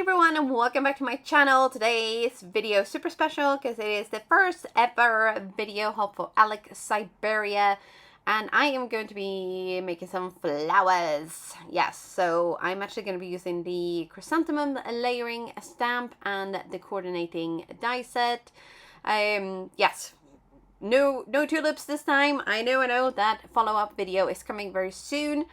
everyone, and welcome back to my channel. Today's video is super special because it is the first ever video haul for Alex Syberia, and I am going to be making some flowers. Yes, so I'm actually going to be using the chrysanthemum layering stamp and the coordinating die set. Yes, no tulips this time. I know that follow-up video is coming very soon,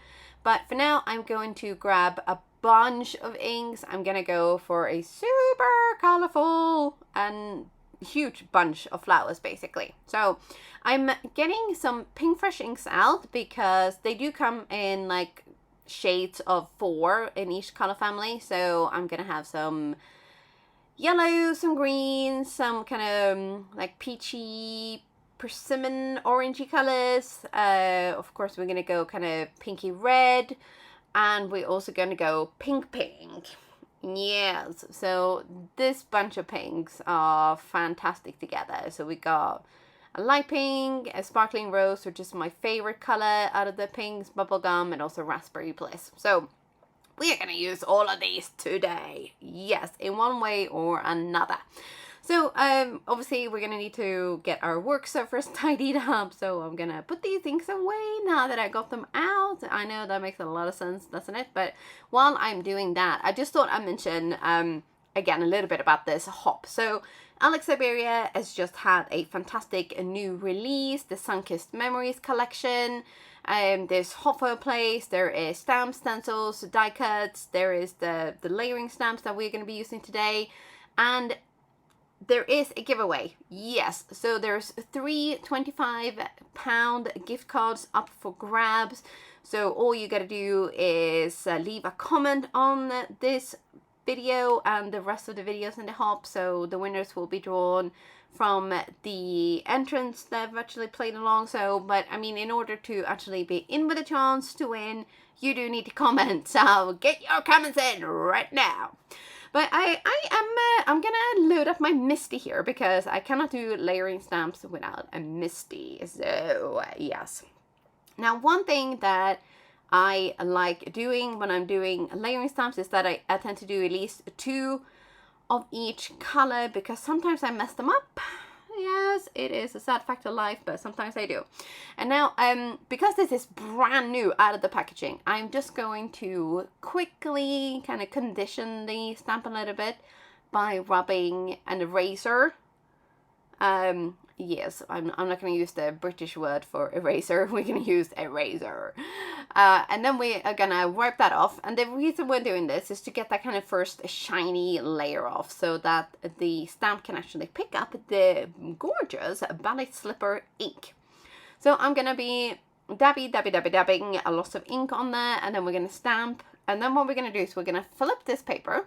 but for now I'm going to grab a bunch of inks. I'm gonna go for a super colorful and huge bunch of flowers basically. So I'm getting some pink fresh inks out because they do come in like shades of 4 in each color family. So I'm gonna have some yellow, some green, some kind of like peachy persimmon orangey colors. Of course we're gonna go kind of pinky red, and we're also going to go pink. Yes, so this bunch of pinks are fantastic together. So we got a light pink, a sparkling rose, which is my favorite color out of the pinks, bubblegum, and also raspberry bliss. So we are going to use all of these today. Yes, in one way or another. So obviously we're going to need to get our work surface tidied up. So I'm going to put these things away now that I got them out. I know that makes a lot of sense, doesn't it? But while I'm doing that, I just thought I'd mention, again, a little bit about this hop. So Alex Syberia has just had a fantastic new release, the Sunkissed Memories collection. There's hot foil plates, there is stamps, stencils, die cuts, there is the layering stamps that we're going to be using today. And there is a giveaway. Yes, so there's 3 25-pound gift cards up for grabs. So all you gotta do is leave a comment on this video and the rest of the videos in the hop. So the winners will be drawn from the entrants that have actually played along. So, but I mean, in order to actually be in with a chance to win, you do need to comment. So get your comments in right now. But I'm gonna load up my Misty here because I cannot do layering stamps without a Misty. So yes. Now one thing that I like doing when I'm doing layering stamps is that I tend to do at least 2 of each color because sometimes I mess them up. Yes, it is a sad fact of life, but sometimes I do. And now, because this is brand new out of the packaging, I'm just going to quickly kind of condition the stamp a little bit by rubbing an eraser. Yes, I'm not going to use the British word for eraser. We're going to use eraser. And then we are going to wipe that off. And the reason we're doing this is to get that kind of first shiny layer off so that the stamp can actually pick up the gorgeous ballet slipper ink. So I'm going to be dabbing a lot of ink on there, and then we're going to stamp. And then what we're going to do is we're going to flip this paper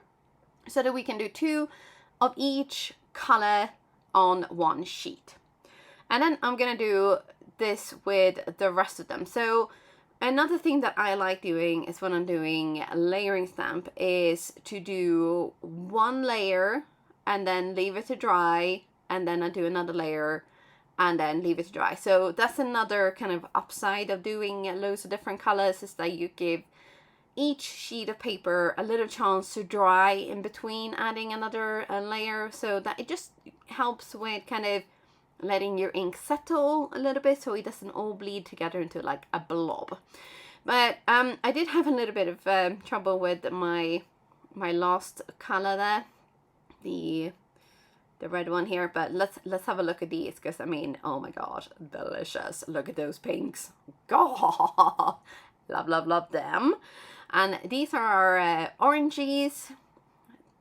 so that we can do 2 of each color on one sheet. And then I'm gonna do this with the rest of them. So another thing that I like doing is when I'm doing a layering stamp is to do 1 layer and then leave it to dry, and then I do another layer and then leave it to dry. So that's another kind of upside of doing loads of different colors, is that you give each sheet of paper a little chance to dry in between adding another layer, so that it just helps with kind of letting your ink settle a little bit so it doesn't all bleed together into like a blob. But I did have a little bit of trouble with my last color there, the red one here. But let's have a look at these, because I mean, oh my gosh, delicious. Look at those pinks. God, love them. And these are our oranges.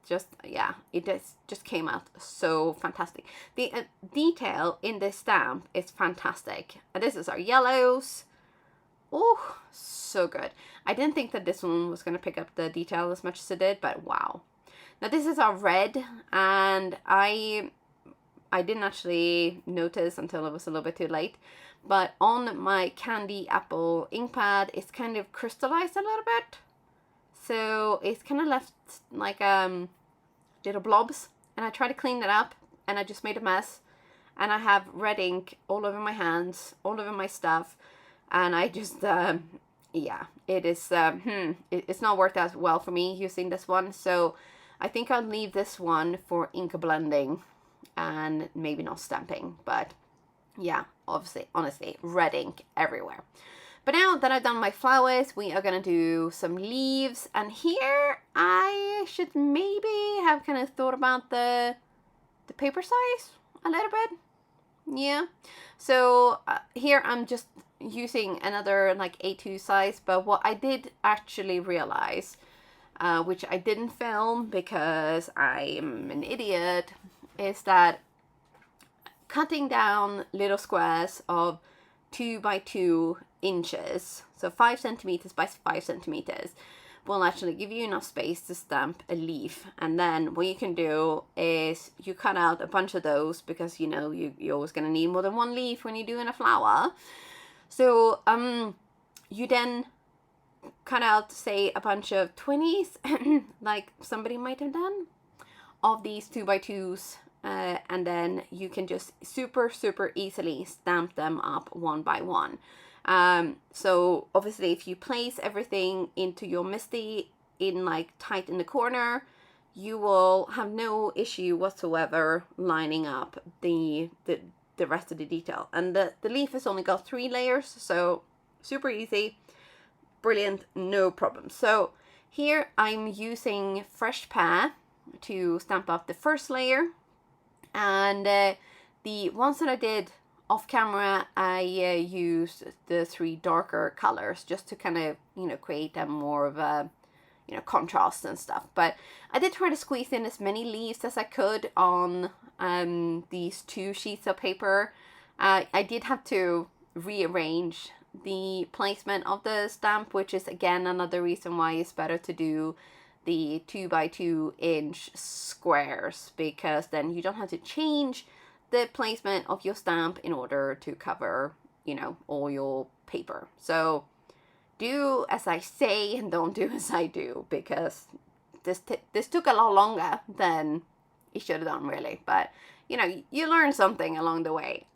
Just, yeah, it just came out so fantastic. The detail in this stamp is fantastic. And this is our yellows. Oh, so good. I didn't think that this one was going to pick up the detail as much as it did, but wow. Now this is our red, and I didn't actually notice until it was a little bit too late. But on my candy apple ink pad, it's kind of crystallized a little bit. So it's kind of left like little blobs, and I tried to clean that up and I just made a mess, and I have red ink all over my hands, all over my stuff, and I just yeah, it is it's not worked out well for me using this one. So I think I'll leave this one for ink blending and maybe not stamping, but yeah, obviously, honestly, red ink everywhere. But now that I've done my flowers, we are gonna do some leaves, and here I should maybe have kind of thought about the paper size a little bit. Yeah, so here I'm just using another like A2 size, but what I did actually realize, which I didn't film because I'm an idiot, is that cutting down little squares of 2 by 2 inches, so 5 centimeters by 5 centimeters, will actually give you enough space to stamp a leaf. And then what you can do is you cut out a bunch of those, because you know you're always going to need more than one leaf when you're doing a flower. So you then cut out, say, a bunch of 20s like somebody might have done, of these 2 by 2s, and then you can just super easily stamp them up one by one. So obviously if you place everything into your MISTI in like tight in the corner, you will have no issue whatsoever lining up the rest of the detail. And the leaf has only got 3 layers, so super easy, brilliant, no problem. So here I'm using fresh pear to stamp up the first layer, and the ones that I did off camera, I used the 3 darker colors just to kind of, you know, create a more of a, you know, contrast and stuff. But I did try to squeeze in as many leaves as I could on these 2 sheets of paper. I did have to rearrange the placement of the stamp, which is again another reason why it's better to do the 2 by 2 inch squares, because then you don't have to change the placement of your stamp in order to cover, you know, all your paper. So do as I say and don't do as I do, because this took a lot longer than it should have done, really. But you know, you learn something along the way,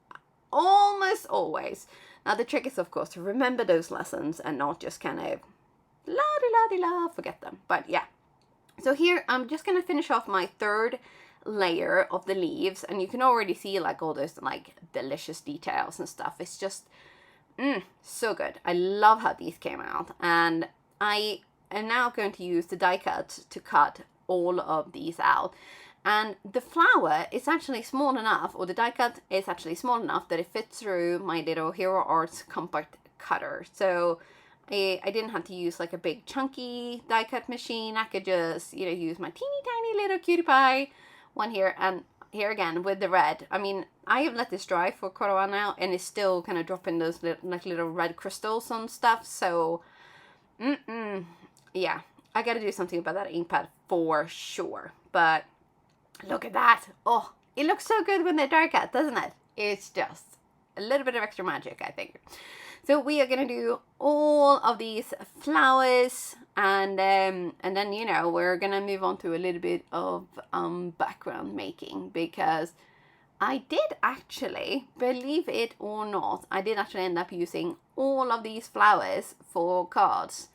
almost always. Now the trick is, of course, to remember those lessons and not just kind of la-di-la-di-la, forget them. But yeah, so here I'm just gonna finish off my 3rd layer of the leaves, and you can already see like all those like delicious details and stuff. It's just so good. I love how these came out, and I am now going to use the die cut to cut all of these out. And the flower is actually small enough, or the die cut is actually small enough, that it fits through my little Hero Arts compact cutter. So I didn't have to use like a big chunky die cut machine. I could just, you know, use my teeny tiny little cutie pie one here. And here again with the red, I mean, I have let this dry for quite a while now, and it's still kind of dropping those little red crystals on stuff. So yeah, I gotta do something about that ink pad for sure. But look at that. Oh, it looks so good when they're die cut, doesn't it? It's just a little bit of extra magic, I think. So we are gonna do all of these flowers, and then, you know, we're gonna move on to a little bit of background making, because I did actually, believe it or not, I did actually end up using all of these flowers for cards.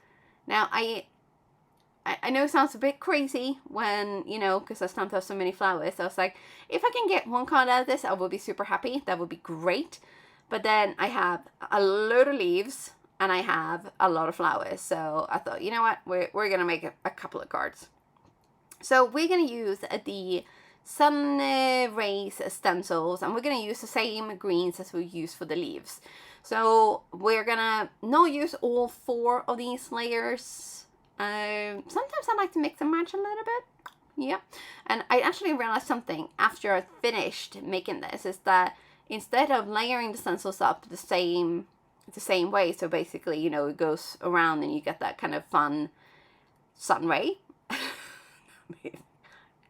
Now I know it sounds a bit crazy when, you know, because I stamped out so many flowers. So I was like, if I can get one card out of this, I will be super happy. That would be great. But then I have a load of leaves and I have a lot of flowers. So I thought, you know what, we're going to make a couple of cards. So we're going to use the sun rays stencils, and we're going to use the same greens as we use for the leaves. So we're going to not use all 4 of these layers. Sometimes I like to mix and match a little bit. Yeah. And I actually realized something after I finished making this, is that instead of layering the stencils up the same way, so basically, you know, it goes around and you get that kind of fun sun ray.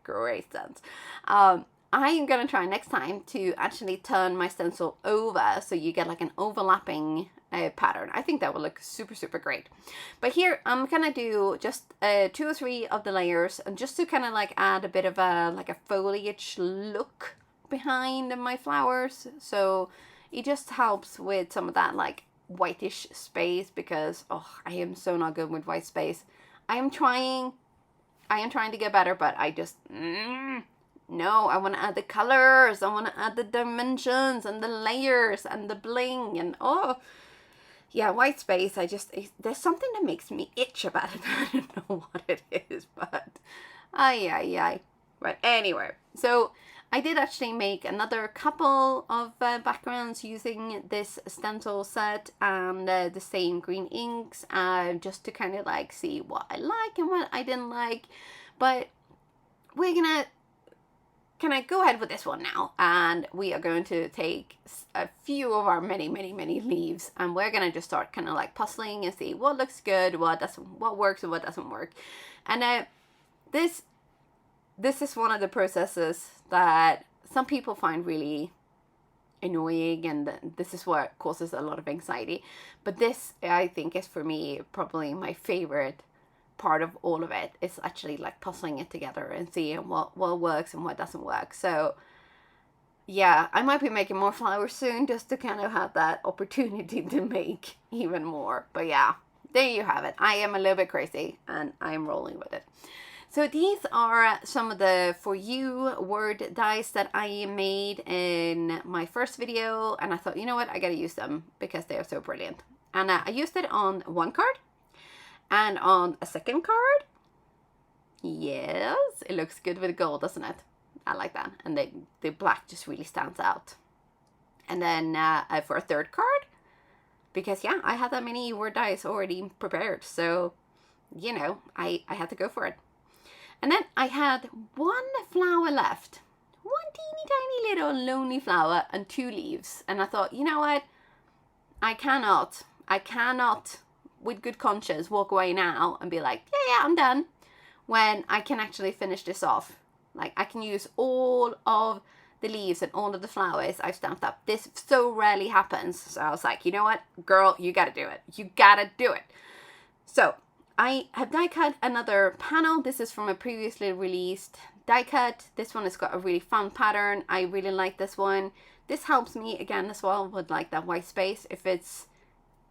Great sense. I am going to try next time to actually turn my stencil over so you get like an overlapping pattern. I think that will look super great. But here I'm gonna do just 2 or 3 of the layers, and just to kind of like add a bit of a like a foliage look behind my flowers, so it just helps with some of that like whitish space, because I am so not good with white space. I am trying, I am trying to get better, but I just, no, I want to add the colors. I want to add the dimensions and the layers and the bling and yeah, white space. There's something that makes me itch about it. I don't know what it is, but ay. But anyway, so I did actually make another couple of backgrounds using this stencil set and the same green inks, just to kind of like see what I like and what I didn't like. But we're gonna kind of go ahead with this one now, and we are going to take a few of our many leaves, and we're gonna just start kind of like puzzling and see what looks good, what works and what doesn't work. And this is one of the processes that some people find really annoying, and this is what causes a lot of anxiety. But this, I think, is for me probably my favorite part of all of it. It's actually like puzzling it together and seeing what works and what doesn't work. So yeah, I might be making more flowers soon just to kind of have that opportunity to make even more. But yeah, there you have it. I am a little bit crazy and I am rolling with it. So these are some of the For You word dice that I made in my first video, and I thought, you know what, I gotta use them because they are so brilliant. And I used it on one card and on a second card. Yes, it looks good with gold, doesn't it? I like that. And the black just really stands out. And then for a third card, because yeah, I had that many word dice already prepared, so you know, I had to go for it. And then I had one flower left, one teeny tiny little lonely flower and 2 leaves. And I thought, you know what, I cannot with good conscience walk away now and be like, yeah, I'm done, when I can actually finish this off. Like, I can use all of the leaves and all of the flowers I've stamped up. This so rarely happens. So I was like, you know what, girl, you gotta do it. You gotta do it. So I have die cut another panel. This is from a previously released die cut. This one has got a really fun pattern. I really like this one. This helps me again as well with like that white space. If it's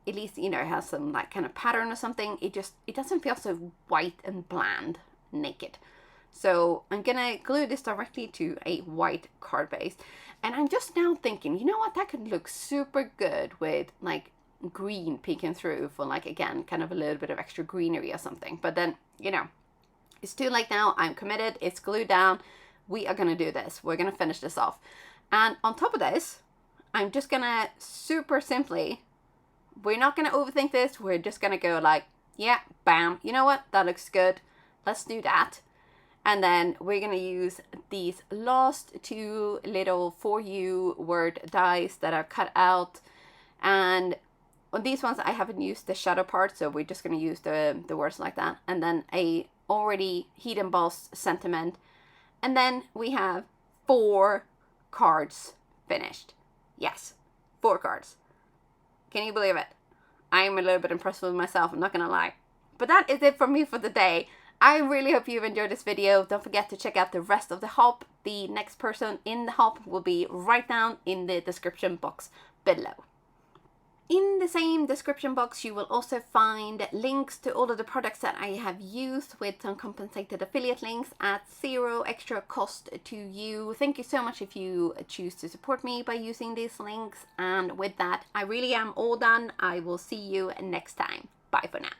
at least, you know, it has some like kind of pattern or something, it doesn't feel so white and bland, naked. So I'm gonna glue this directly to a white card base. And I'm just now thinking, you know what, that could look super good with like green peeking through for like, again, kind of a little bit of extra greenery or something. But then, you know, it's too late now. I'm committed. It's glued down. We are gonna do this. We're gonna finish this off. And on top of this, I'm just gonna super simply, we're not gonna overthink this. We're just gonna go like, yeah, bam, you know what, that looks good, let's do that. And then we're gonna use these last 2 little For You word dice that are cut out. And on these ones, I haven't used the shadow part, so we're just going to use the words like that. And then a already heat embossed sentiment. And then we have 4 cards finished. Yes, 4 cards. Can you believe it? I'm a little bit impressed with myself, I'm not going to lie. But that is it from me for the day. I really hope you've enjoyed this video. Don't forget to check out the rest of the hop. The next person in the hop will be right down in the description box below. In the same description box, you will also find links to all of the products that I have used with uncompensated affiliate links at 0 extra cost to you. Thank you so much if you choose to support me by using these links. And with that, I really am all done. I will see you next time. Bye for now.